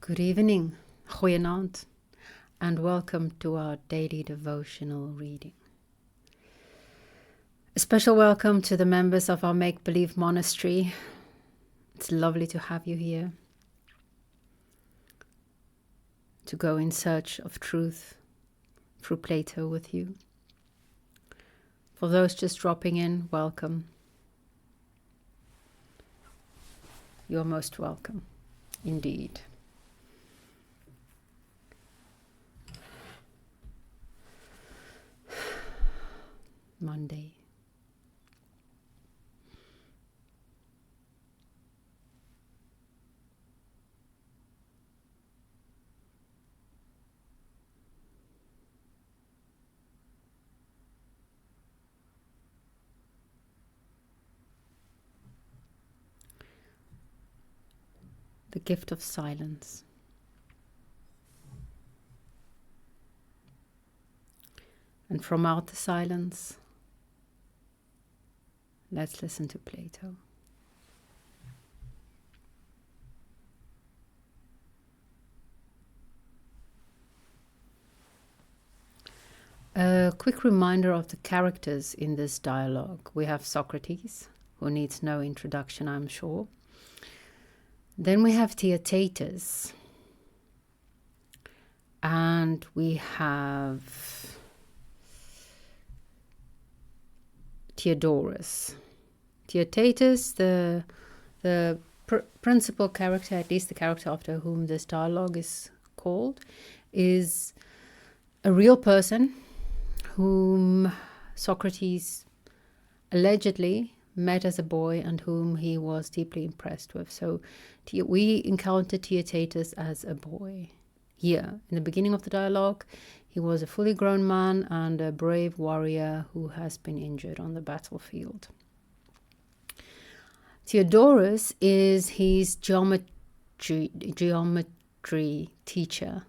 Good evening, goeienaand, and welcome to our daily devotional reading. A special welcome to the members of our make-believe monastery. It's lovely to have you here, to go in search of truth through Plato with you. For those just dropping in, welcome. You're most welcome, indeed. Monday. The gift of silence. And from out the silence, let's listen to Plato. A quick reminder of the characters in this dialogue. We have Socrates, who needs no introduction, I'm sure. Then we have Theaetetus. And we have Theodorus. Theaetetus, the principal character, at least the character after whom this dialogue is called, is a real person whom Socrates allegedly met as a boy and whom he was deeply impressed with. So we encounter Theaetetus as a boy. Here, in the beginning of the dialogue, he was a fully grown man and a brave warrior who has been injured on the battlefield. Theodorus is his geometry teacher,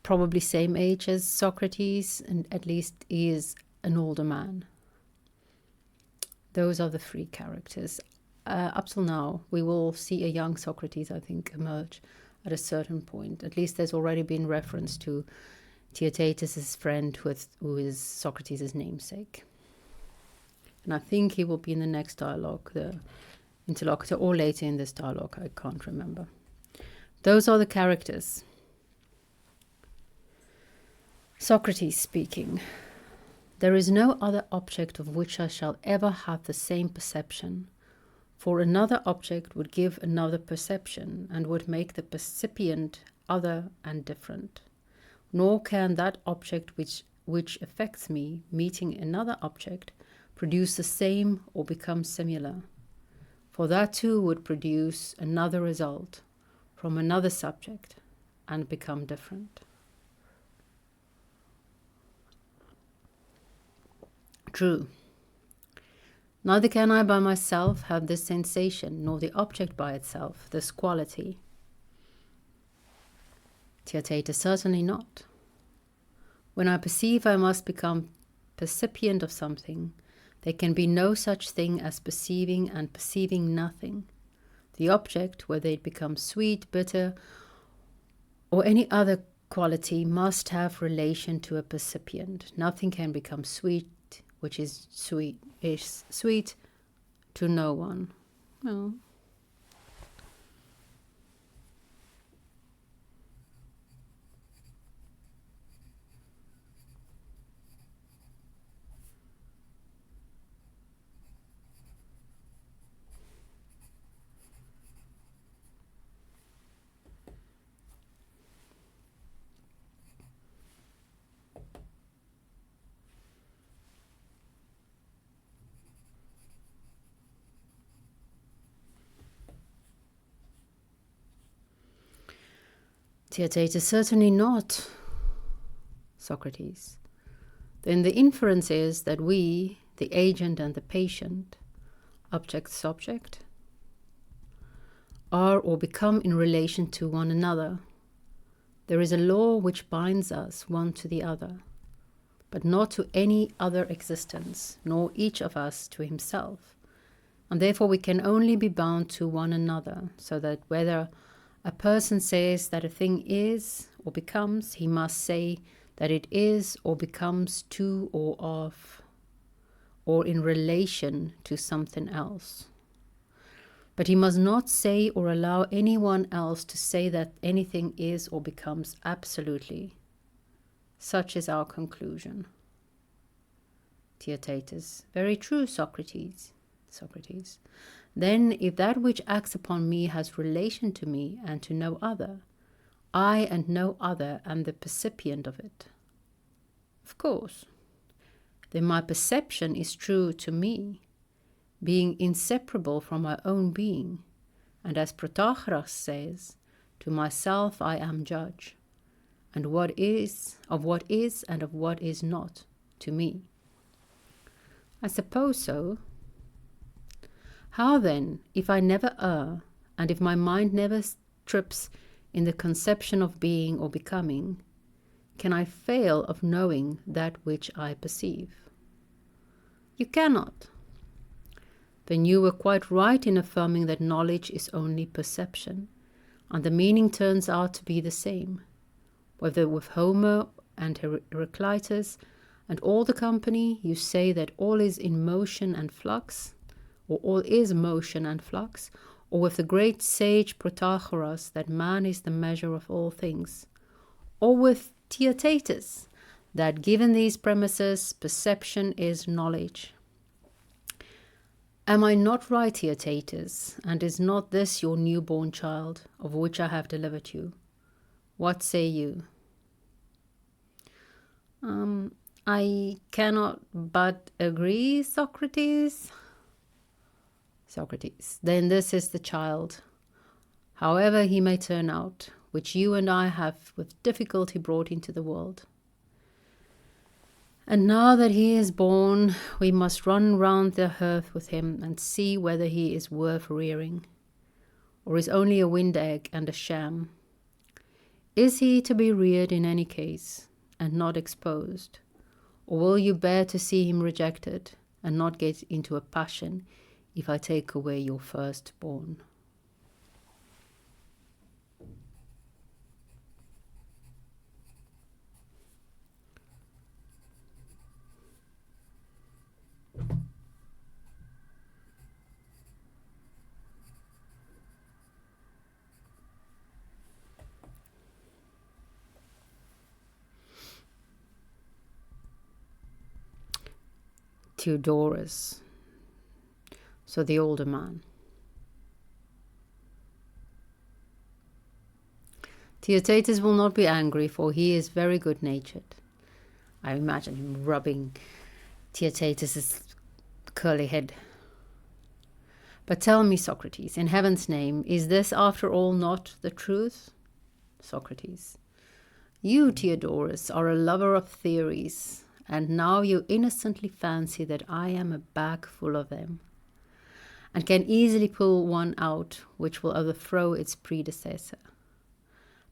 probably same age as Socrates, and at least he is an older man. Those are the three characters. Up till now, we will see a young Socrates, I think, emerge at a certain point. At least there's already been reference to Theaetetus' friend who is Socrates' namesake. And I think he will be in the next dialogue, the interlocutor, or later in this dialogue, I can't remember. Those are the characters. Socrates speaking. There is no other object of which I shall ever have the same perception, for another object would give another perception and would make the percipient other and different. Nor can that object which affects me, meeting another object, produce the same or become similar. For that too would produce another result from another subject and become different. True. Neither can I by myself have this sensation, nor the object by itself, this quality. Theaetetus, certainly not. When I perceive I must become percipient of something, there can be no such thing as perceiving and perceiving nothing. The object, whether it becomes sweet, bitter, or any other quality, must have relation to a percipient. Nothing can become sweet which is sweet to no one. No. Theaetetus, certainly not. Socrates. Then the inference is that we, the agent and the patient, object-subject, are or become in relation to one another. There is a law which binds us one to the other, but not to any other existence, nor each of us to himself. And therefore we can only be bound to one another, so that whether A person says that a thing is or becomes, he must say that it is or becomes to or of, or in relation to something else. But he must not say or allow anyone else to say that anything is or becomes absolutely. Such is our conclusion. Theaetetus. Very true, Socrates. Socrates. Then, if that which acts upon me has relation to me and to no other, I and no other am the percipient of it. Of course. Then my perception is true to me, being inseparable from my own being, and as Protagoras says, to myself I am judge, and what is and of what is not to me. I suppose so. How then, if I never err, and if my mind never trips in the conception of being or becoming, can I fail of knowing that which I perceive? You cannot. Then you were quite right in affirming that knowledge is only perception, and the meaning turns out to be the same, whether with Homer and Heraclitus and all the company you say that all is in motion and flux, or all is motion and flux, or with the great sage Protagoras that man is the measure of all things, or with Theaetetus that given these premises perception is knowledge. Am I not right, Theaetetus, and is not this your newborn child, of which I have delivered you? What say you? I cannot but agree, Socrates. Socrates. Then this is the child, however he may turn out, which you and I have with difficulty brought into the world. And now that he is born, we must run round the hearth with him and see whether he is worth rearing, or is only a wind egg and a sham. Is he to be reared in any case, and not exposed? Or will you bear to see him rejected, and not get into a passion if I take away your firstborn? Theodorus, so the older man. Theaetetus will not be angry, for he is very good-natured. I imagine him rubbing Theaetetus's curly head. But tell me, Socrates, in heaven's name, is this after all not the truth? Socrates. You, Theodorus, are a lover of theories, and now you innocently fancy that I am a bag full of them, and can easily pull one out which will overthrow its predecessor.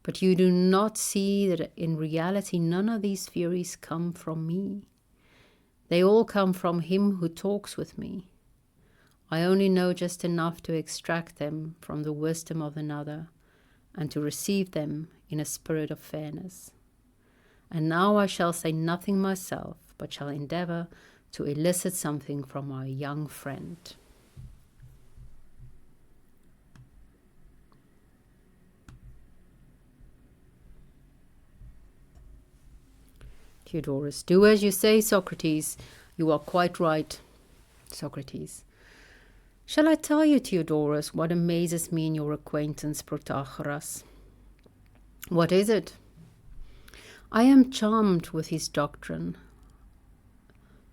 But you do not see that in reality none of these theories come from me. They all come from him who talks with me. I only know just enough to extract them from the wisdom of another, and to receive them in a spirit of fairness. And now I shall say nothing myself, but shall endeavor to elicit something from our young friend. Theodorus. Do as you say, Socrates. You are quite right. Socrates. Shall I tell you, Theodorus, what amazes me in your acquaintance, Protagoras? What is it? I am charmed with his doctrine,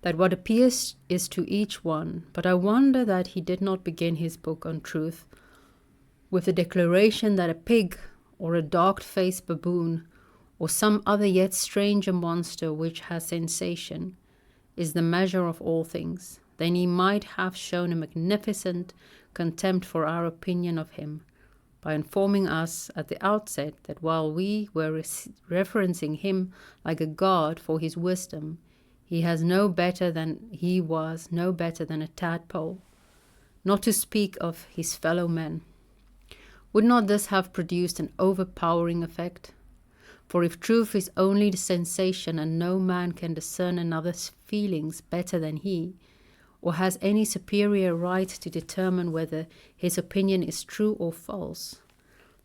that what appears is to each one, but I wonder that he did not begin his book on truth with the declaration that a pig, or a dark-faced baboon, or some other yet stranger monster which has sensation, is the measure of all things. Then he might have shown a magnificent contempt for our opinion of him, by informing us at the outset that while we were referencing him like a god for his wisdom, he was no better than a tadpole, not to speak of his fellow men. Would not this have produced an overpowering effect? For if truth is only the sensation, and no man can discern another's feelings better than he, or has any superior right to determine whether his opinion is true or false,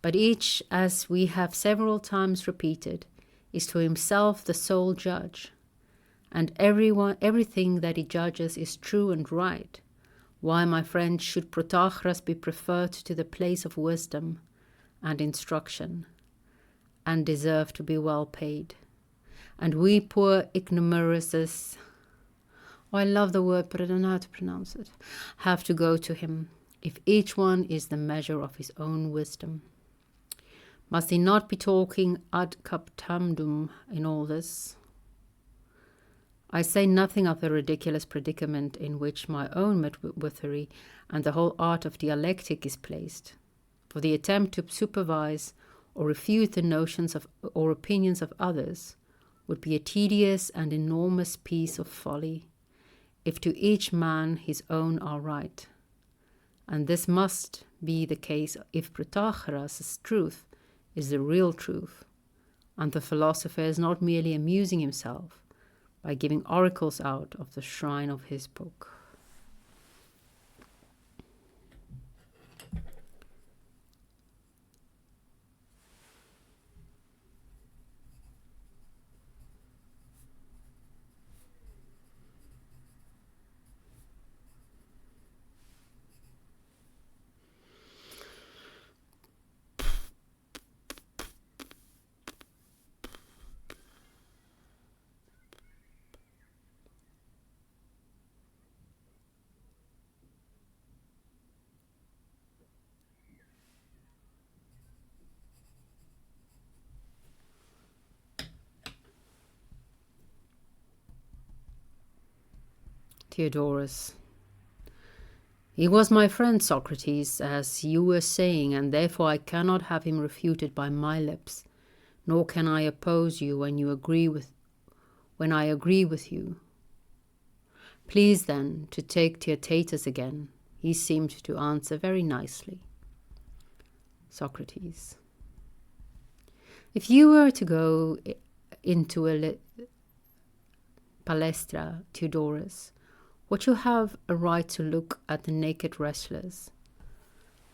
but each, as we have several times repeated, is to himself the sole judge, and everything that he judges is true and right, why, my friend, should Protagoras be preferred to the place of wisdom and instruction, and deserve to be well paid? And we poor ignoramuses, I love the word, but I don't know how to pronounce it, have to go to him, if each one is the measure of his own wisdom. Must he not be talking ad captandum in all this? I say nothing of the ridiculous predicament in which my own midwifery and the whole art of dialectic is placed, for the attempt to supervise or refute the notions of or opinions of others would be a tedious and enormous piece of folly, if to each man his own are right. And this must be the case if Protagoras' truth is the real truth, and the philosopher is not merely amusing himself by giving oracles out of the shrine of his book. Theodorus. He was my friend, Socrates, as you were saying, and therefore I cannot have him refuted by my lips, nor can I oppose you when I agree with you. Please then to take Theaetetus again. He seemed to answer very nicely. Socrates. If you were to go into a palestra, Theodorus, would you have a right to look at the naked wrestlers,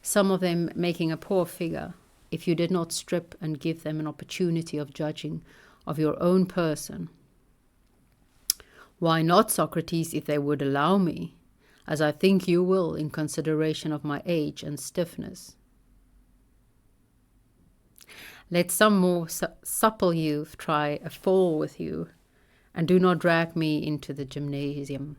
some of them making a poor figure, if you did not strip and give them an opportunity of judging of your own person? Why not, Socrates, if they would allow me, as I think you will in consideration of my age and stiffness? Let some more supple youth try a fall with you, and do not drag me into the gymnasium.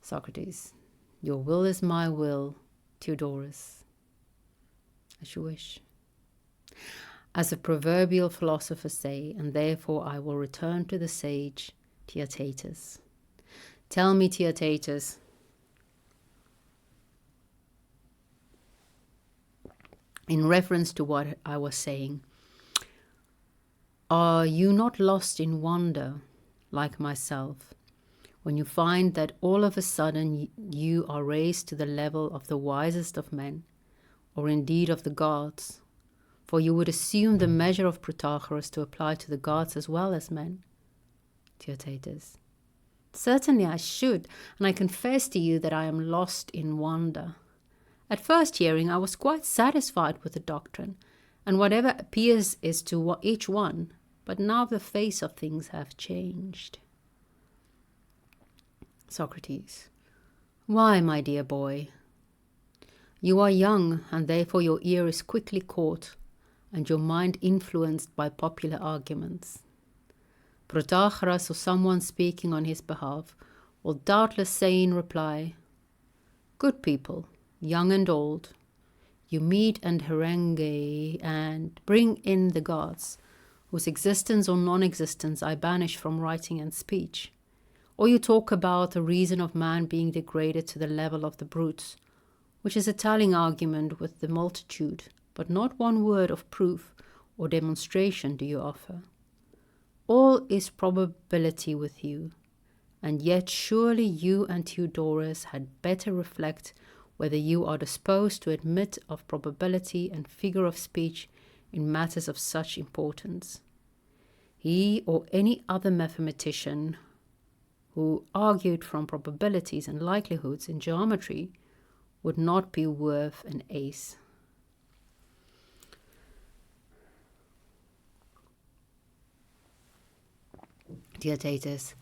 Socrates. Your will is my will, Theodorus. As you wish. As the proverbial philosophers say, and therefore I will return to the sage Theaetetus. Tell me, Theaetetus, in reference to what I was saying, are you not lost in wonder, like myself, when you find that all of a sudden you are raised to the level of the wisest of men, or indeed of the gods? For you would assume the measure of Protagoras to apply to the gods as well as men. Theaetetus. Certainly I should, and I confess to you that I am lost in wonder. At first hearing I was quite satisfied with the doctrine, and whatever appears is to each one, but now the face of things have changed. Socrates. Why, my dear boy? You are young, and therefore your ear is quickly caught, and your mind influenced by popular arguments. Protagoras, or someone speaking on his behalf, will doubtless say in reply, good people, young and old, you meet and harangue and bring in the gods, whose existence or non-existence I banish from writing and speech. Or you talk about the reason of man being degraded to the level of the brutes, which is a telling argument with the multitude, but not one word of proof or demonstration do you offer. All is probability with you, and yet surely you and Theodorus had better reflect whether you are disposed to admit of probability and figure of speech in matters of such importance. He or any other mathematician who argued from probabilities and likelihoods in geometry would not be worth an ace. Theaetetus.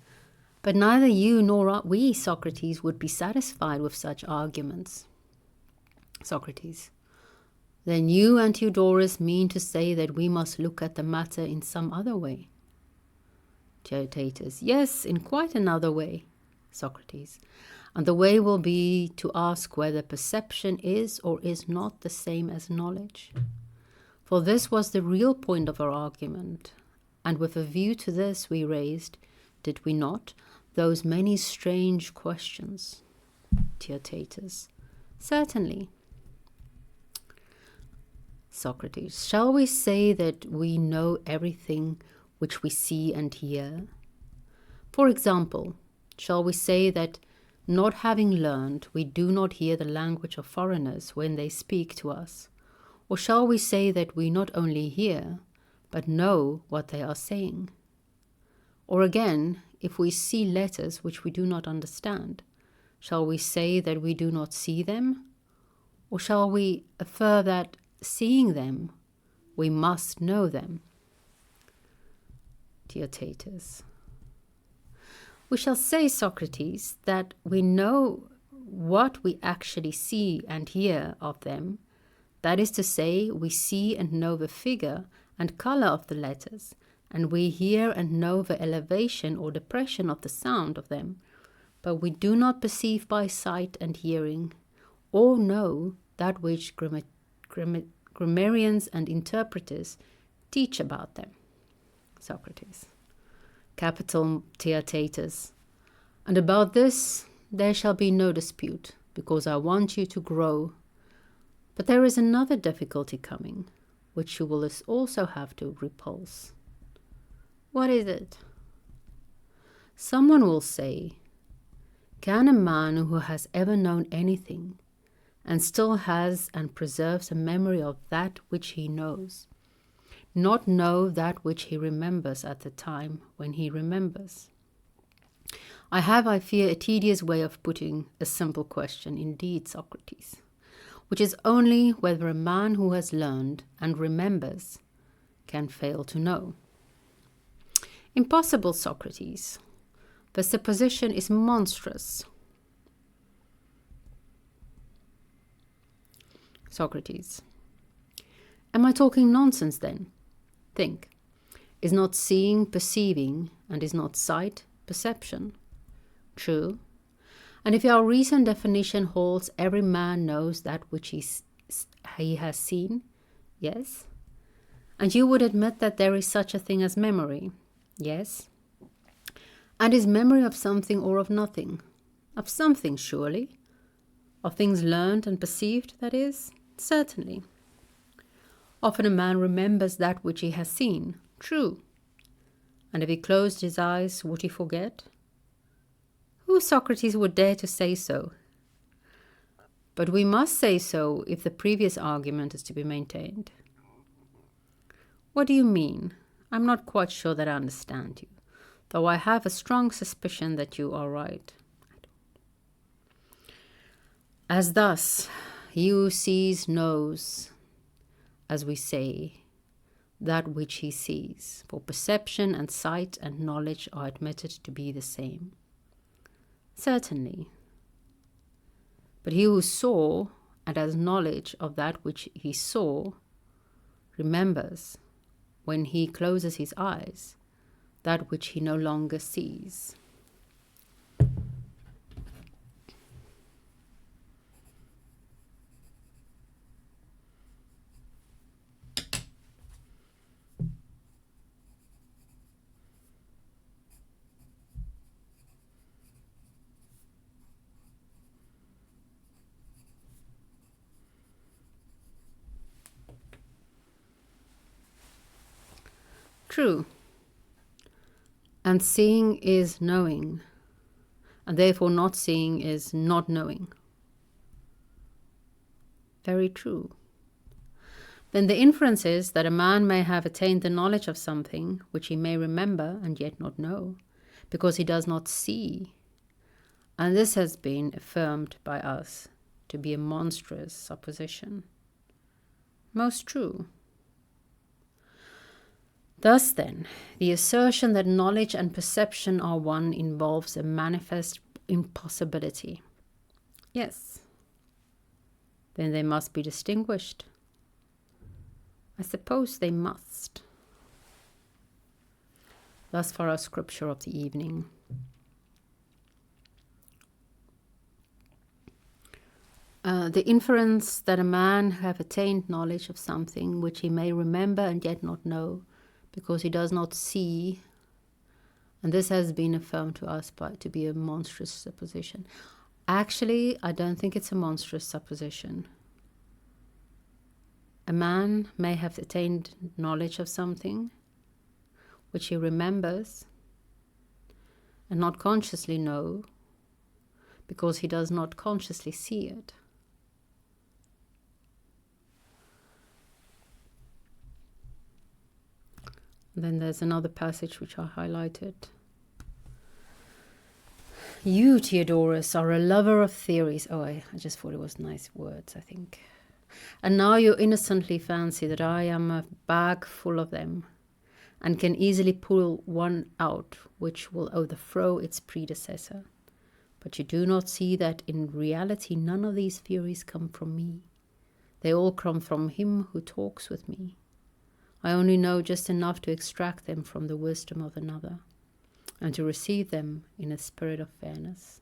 But neither you nor we, Socrates, would be satisfied with such arguments. Socrates. Then you and Theodorus mean to say that we must look at the matter in some other way? Theaetetus. Yes, in quite another way. Socrates. And the way will be to ask whether perception is or is not the same as knowledge. For this was the real point of our argument, and with a view to this we raised, did we not, those many strange questions? Theaetetus. Certainly. Socrates. Shall we say that we know everything which we see and hear? For example, shall we say that, not having learned, we do not hear the language of foreigners when they speak to us? Or shall we say that we not only hear, but know what they are saying? Or again, if we see letters which we do not understand, shall we say that we do not see them? Or shall we affirm that, seeing them, we must know them? Theaetetus. We shall say, Socrates, that we know what we actually see and hear of them. That is to say, we see and know the figure and color of the letters, and we hear and know the elevation or depression of the sound of them, but we do not perceive by sight and hearing, or know that which grammarians and interpreters teach about them. Socrates. Capital, Theaetetus. And about this there shall be no dispute, because I want you to grow. But there is another difficulty coming, which you will also have to repulse. What is it? Someone will say, can a man who has ever known anything, and still has and preserves a memory of that which he knows, not know that which he remembers at the time when he remembers? I have, I fear, a tedious way of putting a simple question, indeed, Socrates, which is only whether a man who has learned and remembers can fail to know. Impossible, Socrates. The supposition is monstrous. Socrates. Am I talking nonsense then? Think. Is not seeing perceiving, and is not sight perception? True. And if our recent definition holds, every man knows that which he has seen? Yes. And you would admit that there is such a thing as memory? Yes. And is memory of something or of nothing? Of something, surely. Of things learned and perceived, that is? Certainly. Often a man remembers that which he has seen. True. And if he closed his eyes, would he forget? Who, Socrates, would dare to say so? But we must say so if the previous argument is to be maintained. What do you mean? I'm not quite sure that I understand you, though I have a strong suspicion that you are right. As thus, he who sees knows, as we say, that which he sees, for perception and sight and knowledge are admitted to be the same. Certainly. But he who saw and has knowledge of that which he saw remembers, when he closes his eyes, that which he no longer sees. True. And seeing is knowing, and therefore not seeing is not knowing. Very true. Then the inference is that a man may have attained the knowledge of something which he may remember and yet not know, because he does not see. And this has been affirmed by us to be a monstrous supposition. Most true. Thus then, the assertion that knowledge and perception are one involves a manifest impossibility. Yes. Then they must be distinguished. I suppose they must. Thus far our scripture of the evening. The inference that a man have attained knowledge of something which he may remember and yet not know, because he does not see, and this has been affirmed to us to be a monstrous supposition. Actually, I don't think it's a monstrous supposition. A man may have attained knowledge of something which he remembers and not consciously know, because he does not consciously see it. Then there's another passage which I highlighted. You, Theodorus, are a lover of theories. Oh, I just thought it was nice words, I think. And now you innocently fancy that I am a bag full of them, and can easily pull one out which will overthrow its predecessor. But you do not see that in reality none of these theories come from me. They all come from him who talks with me. I only know just enough to extract them from the wisdom of another, and to receive them in a spirit of fairness.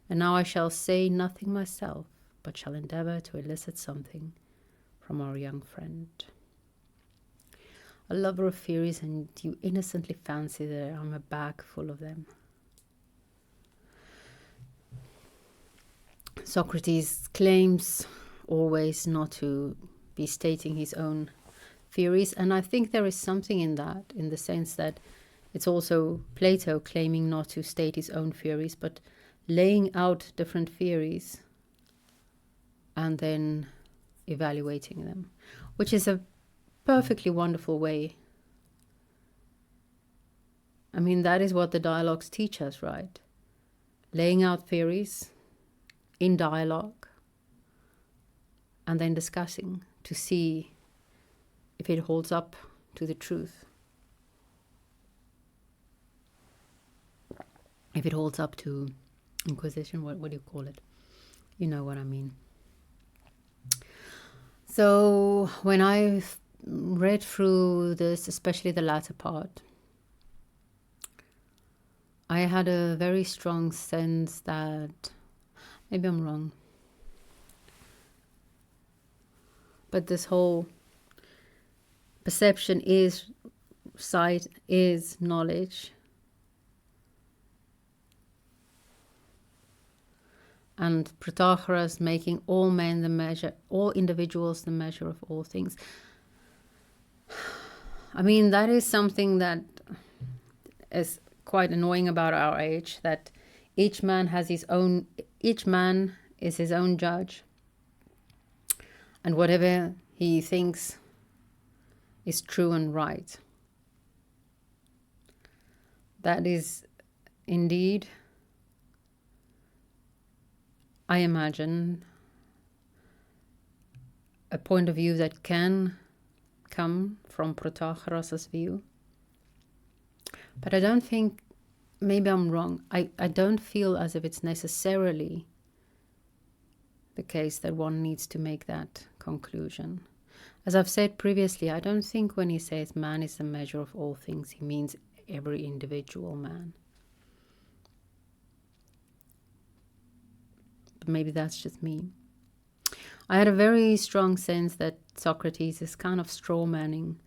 And now I shall say nothing myself, but shall endeavor to elicit something from our young friend. A lover of theories, and you innocently fancy that I'm a bag full of them. Socrates claims always not to be stating his own theories, and I think there is something in that, in the sense that it's also Plato claiming not to state his own theories, but laying out different theories and then evaluating them, which is a perfectly wonderful way. I mean, that is what the dialogues teach us, right? Laying out theories in dialogue and then discussing to see if it holds up to the truth. If it holds up to Inquisition, what do you call it? You know what I mean. So when I read through this, especially the latter part, I had a very strong sense that, maybe I'm wrong, but this whole perception is sight, is knowledge, and Protagoras making all men the measure, all individuals the measure of all things. I mean, that is something that is quite annoying about our age, that each man has his own, each man is his own judge, and whatever he thinks is true and right. That is indeed, I imagine, a point of view that can come from Protagoras' view. But I don't think, maybe I'm wrong, I don't feel as if it's necessarily the case that one needs to make that conclusion. As I've said previously, I don't think when he says man is the measure of all things, he means every individual man. But maybe that's just me. I had a very strong sense that Socrates is kind of straw-manning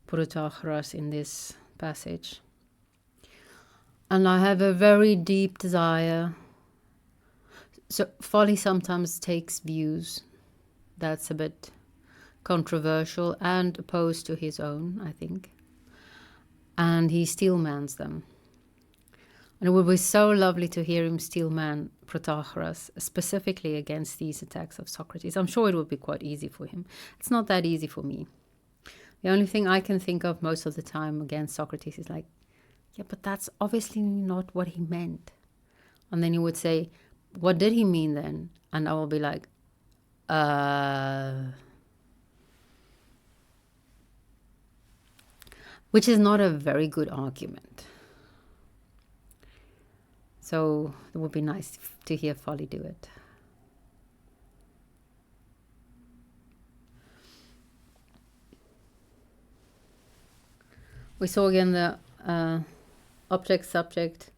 Protagoras in this passage. And I have a very deep desire. So folly sometimes takes views that's a bit controversial and opposed to his own, I think. And he steelmans them. And it would be so lovely to hear him steelman Protagoras specifically against these attacks of Socrates. I'm sure it would be quite easy for him. It's not that easy for me. The only thing I can think of most of the time against Socrates is like, yeah, but that's obviously not what he meant. And then he would say, what did he mean then? And I will be like, which is not a very good argument. So it would be nice to hear Folly do it. We saw again the object, subject,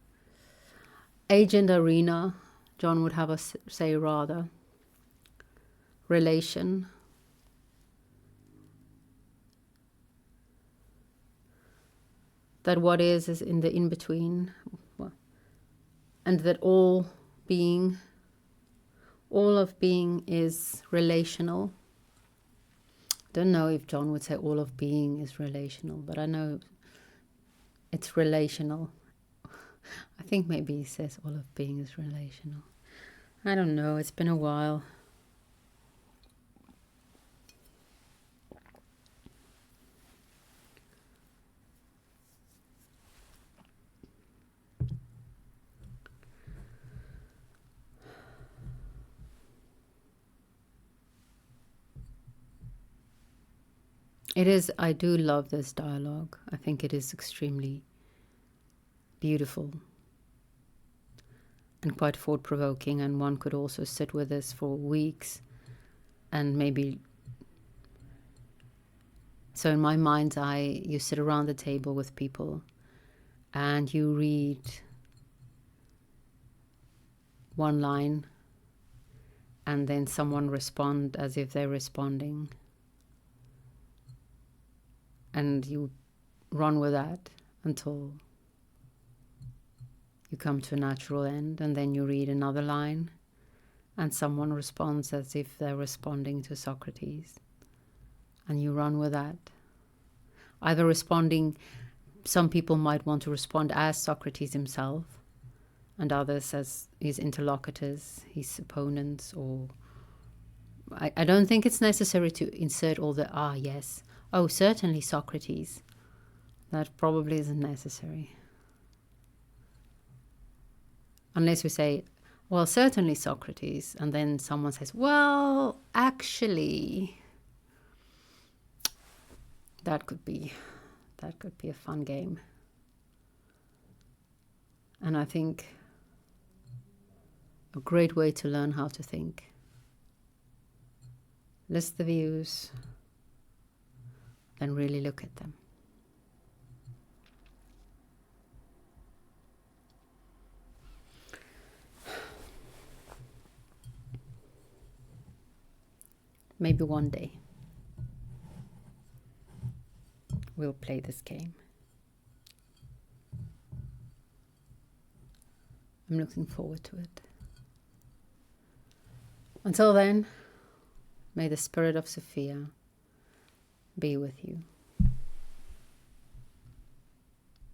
agent, arena. John would have us say rather. Relation. That what is in the in-between. Well, and that all of being is relational. Don't know if John would say all of being is relational, but I know it's relational. I think maybe he says all of being is relational. I don't know, it's been a while. It is, I do love this dialogue. I think it is extremely beautiful and quite thought-provoking, and one could also sit with this for weeks and maybe... So in my mind's eye, you sit around the table with people and you read one line and then someone respond as if they're responding. And you run with that until you come to a natural end, and then you read another line and someone responds as if they're responding to Socrates, and you run with that. Either responding, some people might want to respond as Socrates himself, and others as his interlocutors, his opponents, or... I don't think it's necessary to insert all the, yes, oh, certainly Socrates. That probably isn't necessary. Unless we say, well, certainly Socrates, and then someone says, well, actually, that could be a fun game. And I think a great way to learn how to think. List the views, then really look at them. Maybe one day we'll play this game. I'm looking forward to it. Until then, may the spirit of Sophia be with you.